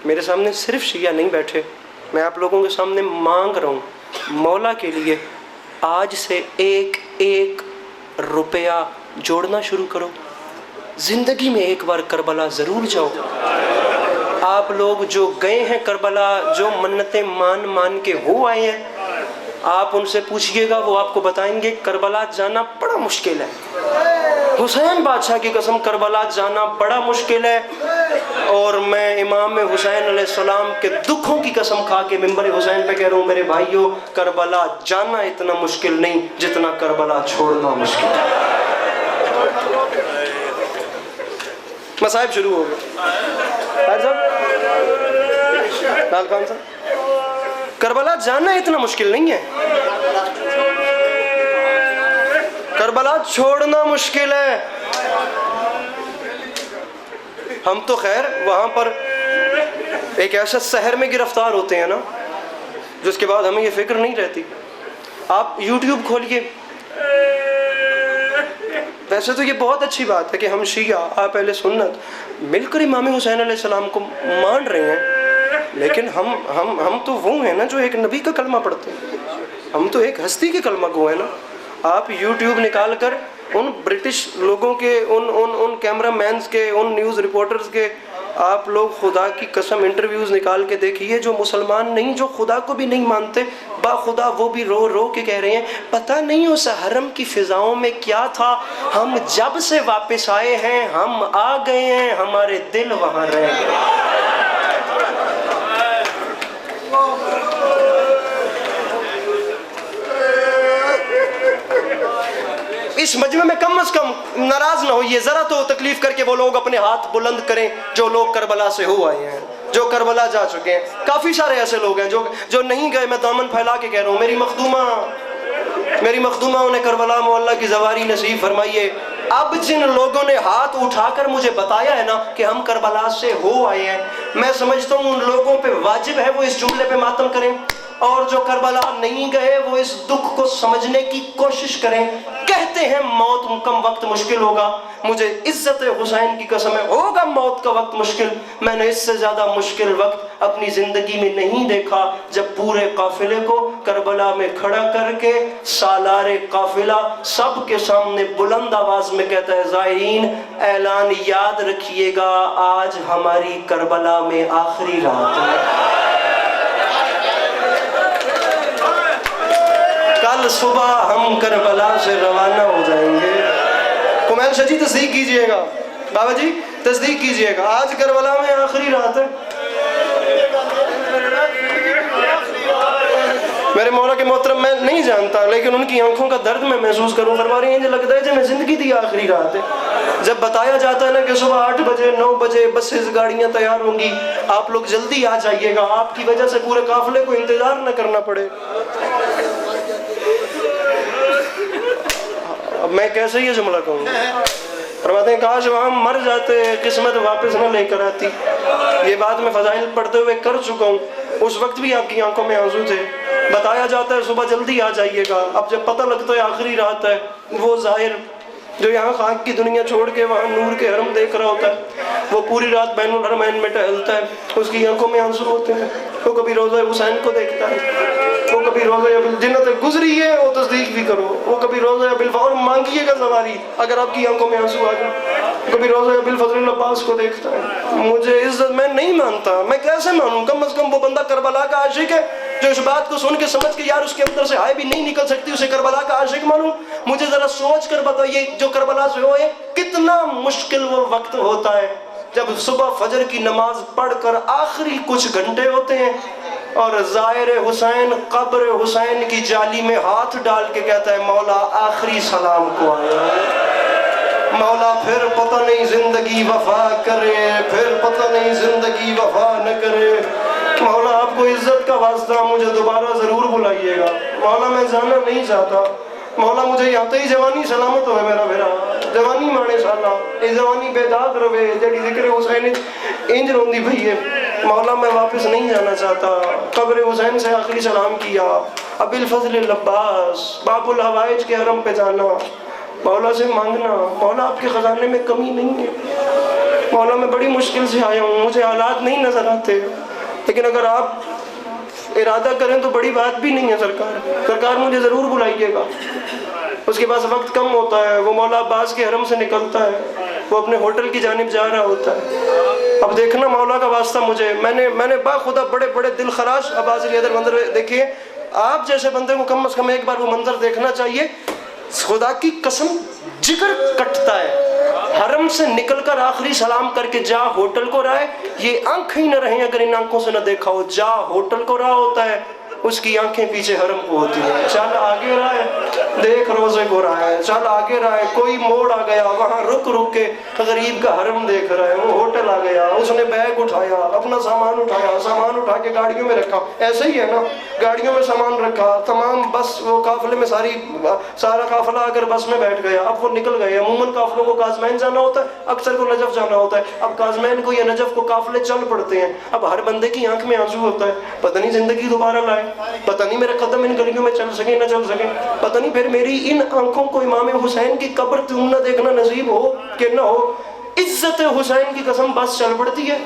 मेरे सामने सिर्फ शिया नहीं बैठे, मैं आप लोगों के सामने मांग रहा हूँ मौला के लिए, आज से एक एक रुपया जोड़ना शुरू करो। ज़िंदगी में एक बार करबला ज़रूर जाओ। आप लोग जो गए हैं करबला, जो मन्नतें मान मान के हो आए हैं, आप उनसे पूछिएगा, वो आपको बताएंगे करबला जाना बड़ा मुश्किल है। हुसैन बादशाह की कसम, करबला जाना बड़ा मुश्किल है। और मैं इमाम हुसैन अलैहिस्सलाम के दुखों की कसम खा के मिंबर हुसैन पे कह रहा हूँ, मेरे भाइयों, करबला जाना इतना मुश्किल नहीं जितना करबला छोड़ना मुश्किल है। मसाइब शुरू हो गए। लाल खान साहब, करबला जाना इतना मुश्किल नहीं है, करबला छोड़ना मुश्किल है। हम तो खैर वहां पर एक ऐसा शहर में गिरफ्तार होते हैं ना, जिसके बाद हमें ये फिक्र नहीं रहती। आप YouTube खोलिए, वैसे तो ये बहुत अच्छी बात है कि हम शिया, आप पहले सुन्नत मिलकर इमाम हुसैन अलैहिस्सलाम को मान रहे हैं, लेकिन हम तो वो हैं ना जो एक नबी का कलमा पढ़ते हैं, हम तो एक हस्ती के कलमा को है ना। आप YouTube निकाल कर उन ब्रिटिश लोगों के, उन कैमरामैन्स के, उन न्यूज़ रिपोर्टर्स के आप लोग खुदा की कसम इंटरव्यूज़ निकाल के देखिए, जो मुसलमान नहीं, जो खुदा को भी नहीं मानते, बाखुदा वो भी रो रो के कह रहे हैं, पता नहीं उस हरम की फिजाओं में क्या था, हम जब से वापस आए हैं, हम आ गए हैं, हमारे दिल वहाँ रह गए। इस मजमे में कम से कम नाराज ना होइए, जरा तो तकलीफ करके वो लोग अपने हाथ बुलंद करें जो लोग करबला से हो आए हैं, जो करबला जा चुके हैं। काफी सारे ऐसे लोग हैं जो नहीं गए। मैं दामन फैला के कह रहा हूँ, मेरी मखदूमा उन्हें करबला मोहल्ला की ज़वारी नसीब फरमाइए। अब जिन लोगों ने हाथ उठाकर मुझे बताया है ना कि हम करबला से हो आए हैं, मैं समझता हूँ उन लोगों पे वाजिब है वो इस जुमले पे मातम करें, और जो करबला नहीं गए वो इस दुख को समझने की कोशिश करें। कहते हैं मौत कम वक्त मुश्किल होगा, मुझे इज्जत हुसैन की कसम है, होगा मौत का वक्त मुश्किल। मैंने इससे ज्यादा मुश्किल वक्त अपनी जिंदगी में नहीं देखा, जब पूरे काफिले को करबला में खड़ा करके सालारे काफिला सबके सामने बुलंद आवाज में कहता है, ज़ायरीन ऐलान याद रखिएगा, आज हमारी करबला में आखिरी रात है, कल सुबह हम करबला से रवाना हो जाएंगे। कुमैल शाह जी तस्दीक कीजिएगा, बाबा जी तस्दीक कीजिएगा, आज करबला में आखिरी रात है। मेरे मौला के मोहतरम मैं नहीं जानता, लेकिन उनकी आंखों का दर्द मैं महसूस करूँ। फरमा रही हैं, मुझे लगता है जब मैं जिंदगी दी आखिरी रात है। जब बताया जाता है ना कि सुबह 8 बजे 9 बजे बसेस गाड़ियां तैयार होंगी, आप लोग जल्दी आ जाइएगा, आपकी वजह से पूरे काफिले को इंतजार न करना पड़े। अब मैं कैसे ये जुमला कहूँगा? फरमाते हैं, काश वहाँ मर जाते, किस्मत वापस न लेकर आती। ये बात मैं फजाइल पढ़ते हुए कर चुका हूँ, उस वक्त भी आपकी आंखों में आंसू थे। बताया जाता है सुबह जल्दी आ जाइएगा, अब जब पता लगता है आखिरी रात है, वो जाहिर जो यहाँ खाक की दुनिया छोड़ के वहाँ नूर के हरम देख रहा होता है, वो पूरी रात बैनुल हरमैन में टहलता है, उसकी आंखों में आंसू होते हैं। वो कभी रोज़ा हुसैन को देखता है, वो कभी रोज़ा जिन्नत गुजरी है वो तस्दीक भी करो, वो कभी रोज़ा बिलफौर मांगिएगा ज़वारी अगर आपकी आंखों में आंसू आ जाए, कभी रोज़ा बिलफजल अब्बास को देखता है। मुझे इज्जत मैं नहीं मानता, मैं कैसे मानूँ? कम अज़ कम वो बंदा करबला का आशिक है जो इस बात को सुन के समझ के यार उसके अंदर से हाय भी नहीं निकल सकती, उसे करबला का आशिक मानूं? मुझे जरा सोच कर बताइए, जो करबला से होए कितना मुश्किल वो वक्त होता है जब सुबह फजर की नमाज पढ़कर आखिरी कुछ घंटे होते हैं और ज़ाहिर हुसैन कब्र हुसैन की जाली में हाथ डाल के कहता है, मौला आखिरी सलाम को आया है, मौला फिर पता नहीं जिंदगी वफा करे, फिर पता नहीं जिंदगी वफा न करे, मौला आपको इज्जत का वास्ता मुझे दोबारा जरूर बुलाइएगा, मौला मैं जाना नहीं चाहता, मौला मुझे आते ही जवानी सलामत हो मेरा मेरा जवानी माने साला ये जवानी बेदाग रवे जड़ी जिक्र हुसैन इंज रोंदी भई है, मौला मैं वापस नहीं जाना चाहता। कब्र हुसैन से आखिरी सलाम किया, अबिल फजल अब्बास बाबुल हवाइज के हरम पे जाना, मौला से मांगना, मौला आपके खजाने में कमी नहीं है, मौला मैं बड़ी मुश्किल से आया हूँ, मुझे हालात नहीं नजर आते, लेकिन अगर आप इरादा करें तो बड़ी बात भी नहीं है सरकार मुझे ज़रूर बुलाइएगा। उसके पास वक्त कम होता है, वो मौला अब्बास के हरम से निकलता है, वो अपने होटल की जानिब जा रहा होता है। अब देखना मौला का वास्ता, मुझे मैंने बाखुदा बड़े बड़े दिल खराश अबाज़ अदर मंजर देखिए। आप जैसे बंदे को कम से कम एक बार वो मंजर देखना चाहिए। खुदा की कसम जिगर कटता है। हरम से निकलकर आखिरी सलाम करके जा होटल को रहा है, ये आंख ही न रहे अगर इन आंखों से न देखा हो। जा होटल को रहा होता है, उसकी आंखें पीछे हरम को होती है। चल आगे रहा है, देख रोजे को रहा है। चल आगे रहा है, कोई मोड़ आ गया, वहां रुक रुक के गरीब का हरम देख रहा है। वो होटल आ गया, उसने बैग उठाया, अपना सामान उठाया, सामान उठा के गाड़ियों में रखा। ऐसे ही है ना, गाड़ियों में सामान रखा, तमाम बस वो काफिले में सारा काफिला अगर बस में बैठ गया। अब वो निकल गए। अमूमन काफिलों को काजमैन जाना होता है, अक्सर को नजफ जाना होता है। अब काजमैन को या नजफ को काफिले चल पड़ते हैं। अब हर बंदे की आंख में आंसू होता है, पता नहीं जिंदगी दोबारा लाए, पता नहीं मेरे कदम इन गलियों में चल सके न चल सके, पता नहीं फिर मेरी इन आंखों को इमाम हुसैन की कब्र तुम न देखना नसीब हो कि न हो। इज्जत हुसैन की कसम बस चल पड़ती है।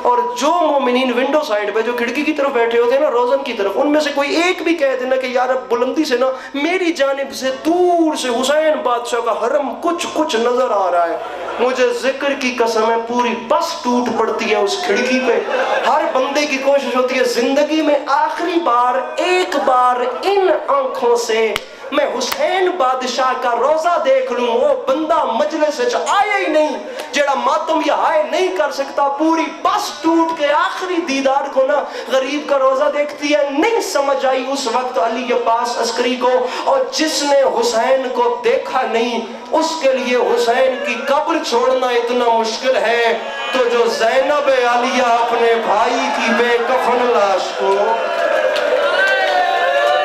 और जो मोमिनीन विंडो साइड पे जो खिड़की की तरफ बैठे होते हैं ना, रोजन की तरफ, उनमें से कोई एक भी कह देना कि यार अब बुलंदी से ना मेरी जानिब से दूर से हुसैन बादशाह का हरम कुछ कुछ नजर आ रहा है, मुझे जिक्र की कसम है पूरी बस टूट पड़ती है उस खिड़की पे। हर बंदे की कोशिश होती है जिंदगी में आखिरी बार एक बार इन आंखों से मैं हुसैन बादशाह का रोजा देख लूं। वो बंदा मजलिस से आया ही नहीं जेड़ा मातम या हाय नहीं कर सकता। पूरी बस टूट के आखिरी दीदार को ना गरीब का रोजा देखती है। नहीं समझ आई उस वक्त अली के पास अस्करी को, और जिसने हुसैन को देखा नहीं उसके लिए हुसैन की कब्र छोड़ना इतना मुश्किल है, तो जो ज़ैनब आलिया अपने भाई की बेकफन लाश को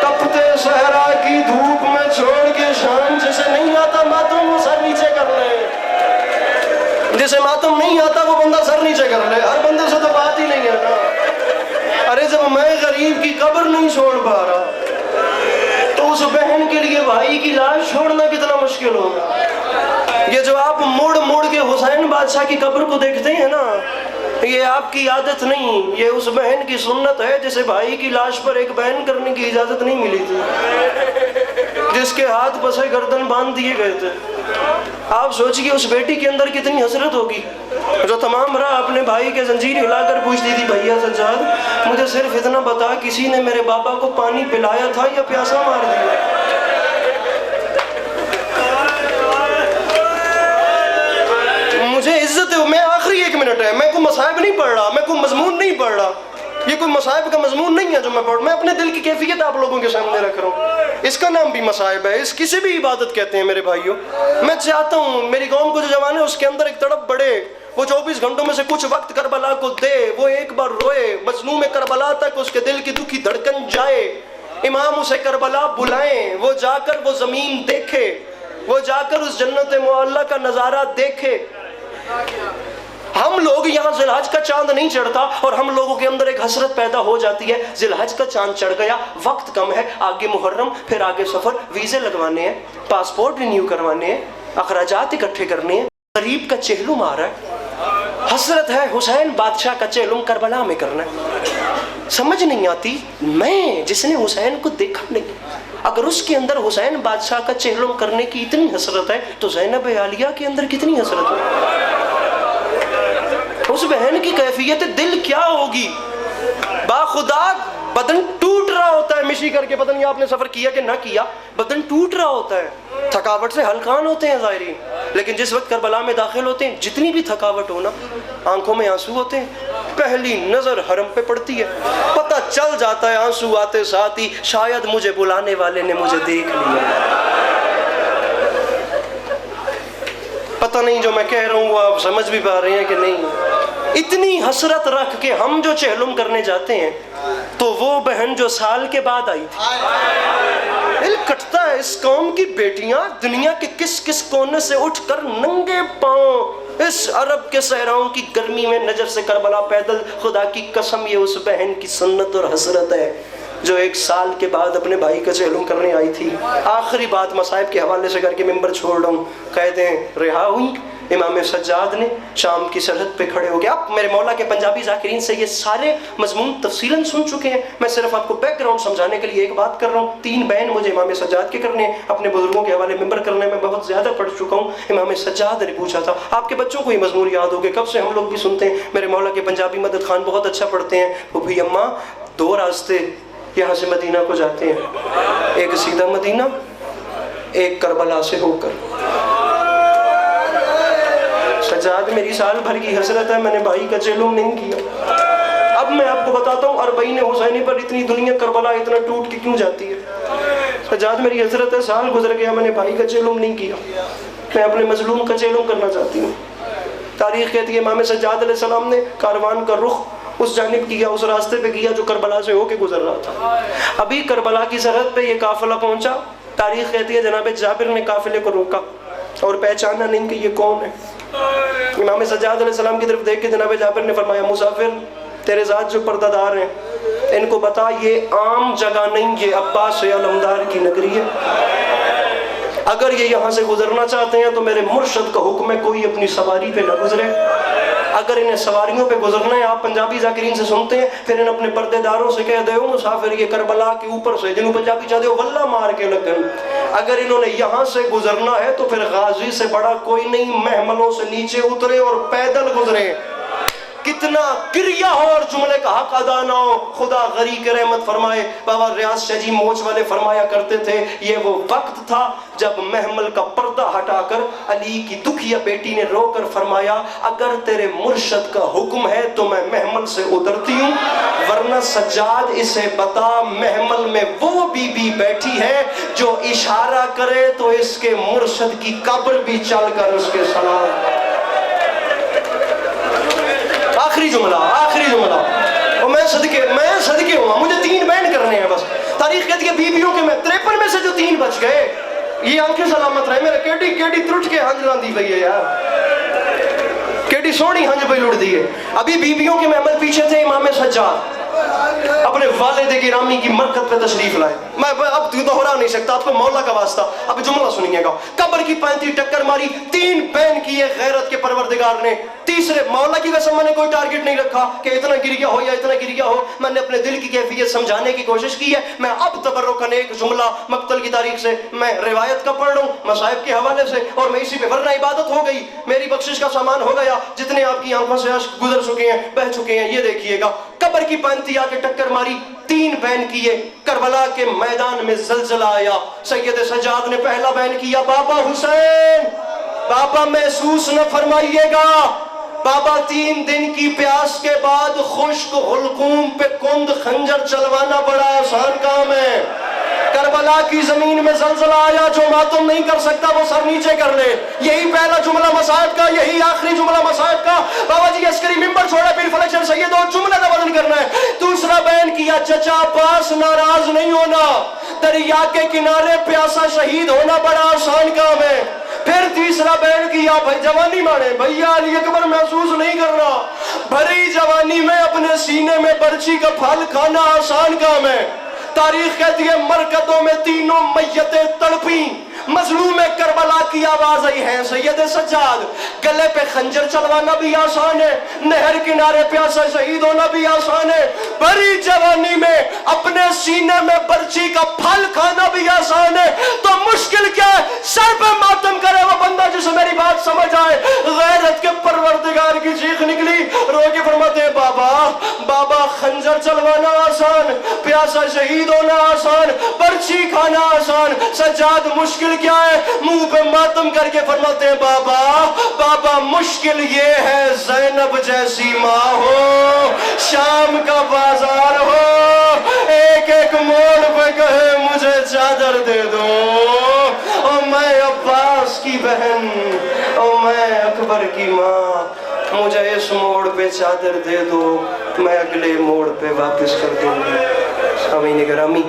तपते सहरा की धूप में छोड़ के शाम, जिसे नहीं आता मातम वो सर नीचे कर ले। जिसे मातम नहीं आता वो बंदा सर नीचे कर ले। हर बंदे से तो बात ही नहीं है ना। अरे जब मैं गरीब की कब्र नहीं छोड़ पा रहा तो उस बहन के लिए भाई की लाश छोड़ना कितना मुश्किल होगा। ये जो आप मुड़ मुड़ के हुसैन बादशाह की कब्र को देखते हैं ना, ये आपकी आदत नहीं, ये उस बहन की सुन्नत है जिसे भाई की लाश पर एक बहन करने की इजाजत नहीं मिली थी, जिसके हाथ बसे गर्दन बांध दिए गए थे। आप सोचिए उस बेटी के अंदर कितनी हसरत होगी जो तमाम राह अपने भाई के जंजीर हिलाकर पूछती थी, भैया सज्जाद मुझे सिर्फ इतना बता, किसी ने मेरे बाबा को पानी पिलाया था या प्यासा मार दिया? मुझे इज्जत है। मैं आखिरी 1 मिनट है, मैं कोई मसाइब नहीं पढ़ रहा, मैं कोई मजमून नहीं पढ़ रहा, ये कोई मसाइब का मजमून नहीं है जो मैं पढ़, मैं अपने दिल की कैफियत आप लोगों के सामने रख रहा हूँ। इसका नाम भी मसाइब है, इस किसी भी इबादत कहते हैं मेरे भाइयों। मैं चाहता हूँ मेरी कौम को जो जवान है उसके अंदर एक तड़प बढ़े, वो 24 घंटों में से कुछ वक्त करबला को दे, वो एक बार रोए, मजनू में करबला तक उसके दिल की दुखी धड़कन जाए, इमाम उसे करबला बुलाएं, वो जाकर वो जमीन देखे, वो जाकर उस जन्नत मुअल्ला का नजारा देखे। हम लोग यहाँ जिलहज का चांद नहीं चढ़ता और हम लोगों के अंदर एक हसरत पैदा हो जाती है, जिलहज का चांद चढ़ गया, वक्त कम है, आगे मुहर्रम, फिर आगे सफर, वीजे लगवाने हैं, पासपोर्ट रिन्यू करवाने हैं, अखराजात इकट्ठे करने हैं, गरीब का चेहलुम आ रहा है, हसरत है हुसैन बादशाह का चेहलुम करबला में करना है। समझ नहीं आती, मैं जिसने हुसैन को देखा नहीं, अगर उसके अंदर हुसैन बादशाह का चेहलुम करने की इतनी हसरत है तो ज़ैनब आलिया के अंदर कितनी हसरत है? उस बहन की कैफियत दिल क्या होगी? बाखुदा बदन टूट रहा होता है मिशी करके, पता नहीं आपने सफर किया कि ना किया, बदन टूट रहा होता है, थकावट से हलकान होते हैं ज़ाहिरीन, लेकिन जिस वक्त करबला में दाखिल होते हैं जितनी भी थकावट हो ना, आंखों में आंसू होते हैं, पहली नजर हरम पे पड़ती है, पता चल जाता है आंसू आते साथ ही शायद मुझे बुलाने वाले ने मुझे देख लिया। पता नहीं जो मैं कह रहा हूँ वो आप समझ भी पा रहे हैं कि नहीं। इतनी हसरत रख के हम जो चेहलुम करने जाते हैं तो वो बहन जो साल के बाद आई थी, दिल कटता है। इस कौम की बेटियां दुनिया के किस किस कोने से उठकर नंगे पांव इस अरब के सहराओं की गर्मी में नजर से करबला पैदल, खुदा की कसम ये उस बहन की सुन्नत और हसरत है जो 1 साल के बाद अपने भाई का चेहलुम करने आई थी। आखिरी बात मसाइब के हवाले से करके मिंबर छोड़ रहा हूँ, कहते हैं रिहा हुई इमाम सज्जाद ने शाम की सरहद पे खड़े हो गए। अब मेरे मौला के पंजाबी ज़ाकिरीन से ये सारे मजमून तफसीलन सुन चुके हैं, मैं सिर्फ आपको बैकग्राउंड समझाने के लिए एक बात कर रहा हूँ। 3 बयान मुझे इमाम सज्जाद के करने, अपने बुजुर्गों के हवाले मिंबर करने में बहुत ज़्यादा पढ़ चुका हूँ। इमाम सज्जाद ने पूछा था, आपके बच्चों को ये मजमून याद हो गए, कब से हम लोग भी सुनते हैं, मेरे मौला के पंजाबी मदद खान बहुत अच्छा पढ़ते हैं। वो भी अम्मा 2 रास्ते यहाँ से मदीना को जाते हैं, एक सीधा मदीना, एक करबला से होकर। सज्जाद मेरी साल भर की हसरत है, मैंने भाई का चेलुम नहीं किया। अब मैं आपको बताता हूँ अरबईन हुसैनी पर इतनी दुनिया करबला इतना टूट के क्यों जाती है। सज्जाद मेरी हसरत है, साल गुजर गया, मैंने भाई का चेलुम नहीं किया, मैं अपने मजलूम का चेलुम करना चाहती हूँ। तारीख कहती है इमाम सज्जाद अलैहिस्सलाम ने कारवान का रुख उस जानिब किया, उस रास्ते पे किया जो करबला से होके गुजर रहा था। अभी करबला की सरहद पे ये काफिला पहुंचा। तारीख कहती है जनाब जाबिर ने काफिले को रोका और पहचाना नहीं कि ये कौन है। इमाम सज्जाद अलैहिस्सलाम की तरफ देख के जनाब जाबिर ने फरमाया, मुसाफिर तेरे ज़ात जो पर्दादार हैं इनको बता ये आम जगह नहीं, ये अब्बास अलमदार की नगरी है। अगर ये यहाँ से गुजरना चाहते हैं तो मेरे मुर्शद का हुक्म है कोई अपनी सवारी पे न गुजरे। अगर इन्हें सवारियों पे गुजरना है, आप पंजाबी ज़ाकिरीन से सुनते हैं, फिर इन अपने पर्देदारों से कह दो मुसाफिर ये करबला के ऊपर से, जिन्हों पंजाबी चाहते हो वल्ला मार के लगन। अगर इन्होंने यहाँ से गुजरना है तो फिर गाजी से बड़ा कोई नहीं, महमलों से नीचे उतरे और पैदल गुजरे। कितना क्रिया हो और जुमले का हक अदा ना हो, खुदा गरी के रहमत फरमाए। बाबा रियाज शाह जी मोच वाले फरमाया करते थे, ये वो वक्त था जब महमल का पर्दा हटाकर अली की दुखिया बेटी ने रोकर फरमाया, अगर तेरे मुर्शद का हुक्म है तो मैं महमल से उतरती हूँ, वरना सज्जाद इसे बता महमल में वो बीबी बैठी है जो इशारा करे तो इसके मुर्शद की कब्र भी चल कर उसके सलाम। आखिरी जुमला और मैं सदके हुआ, मुझे 3 बैन करने हैं बस। तारीख कहती है बीबियों के मैं 53 में से जो 3 बच गए, ये आंखें सलामत रहे। मेरे केडी त्रुट के हंज लांदी पई है यार, केडी सोहनी हंज पई लुट दी है। अभी बीबियों के महमल पीछे थे इमाम सज्जाद अपने वालिद गिरामी की मरकत पे तशरीफ लाए। मैं अब दोहरा नहीं सकता, आपको मौला का वास्ता। अब जुमला सुनिएगा, कब्र की 35 टक्कर मारी, 3 बैन किए गैरत के परवरदिगार ने। तीसरे मौला की कसम मैंने कोई टारगेट नहीं रखा कि इतना गिर गया हो या इतना गिर गया हो, मैंने अपने दिल की कैफियत समझाने की कोशिश की है। मैं अब तबर्रुकन एक जुमला मक्तल की तारीख से मैं रिवायत का पढ़ लूँ मसाइब के हवाले से, और मैं इसी पे, वरना इबादत हो गई, मेरी बख्शिश का सामान हो गया। जितने आपकी आंखों से अश्क गुजर चुके हैं, बह चुके हैं, ये देखिएगा। कब्र की 35 आके टक्कर मारी, 3 बैन किए। करबला के मैदान में जलजला आया। सैयद सज्जाद ने पहला बैन किया, बाबा हुसैन, बाबा महसूस न फरमाइएगा, बाबा 3 दिन की प्यास के बाद खुश्क हुलकूम पे कुंद खंजर चलवाना बड़ा आसान काम है। करबला की जमीन में जलजला आया, जो मातम नहीं कर सकता वो सर नीचे कर ले। यही पहला जुमला मसाइब का, यही आखिरी जुमला मसाइब का। बाबा जी अस्करी मिंबर छोड़ा, पीर फलक शर सैयद और जुमले का वजन करना है। दूसरा बैन किया, चचा पास नाराज नहीं होना, दरिया के किनारे प्यासा शहीद होना बड़ा आसान काम है। फिर तीसरा बैन किया, भाई जवानी माने भैया अली अकबर महसूस नहीं करना, भरी जवानी में अपने सीने में बर्ची का फल खाना आसान काम है। तारीख कहती है मरकतों में 3 मैयतें तड़पी, मजलूम करबला की आवाज आई है सैयद सज्जाद। गले पे खंजर चलवाना भी आसान है, नहर किनारे प्यासा शहीद होना भी आसान है, बड़ी जवानी में अपने सीने में बर्ची का फल खाना भी आसान है। तो मुश्किल क्या है, सर पे मातम करे वो बंदा जिसे मेरी बात समझ आए। गैरत के परवरदिगार की चीख निकली, रो के फरमाते बाबा, बाबा खंजर चलवाना आसान, प्यासा शहीद होना आसान, बर्ची खाना आसान, सज्जाद मुश्किल क्या है? मुंह पे मातम करके फरमाते हैं बाबा, बाबा मुश्किल ये है ज़ैनब जैसी माँ हो, शाम का बाजार हो, एक एक मोड़ पे कहे मुझे चादर दे दो, ओ मैं अब्बास की बहन, ओ मैं अकबर की माँ, मुझे इस मोड़ पे चादर दे दो, मैं अगले मोड़ पे वापस कर दूंगी। सामीन गिरामी,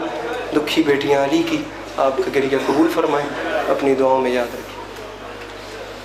दुखी बेटियां अली की आपका गिरिया कबूल फरमाएं, अपनी दुआओं में याद रखें।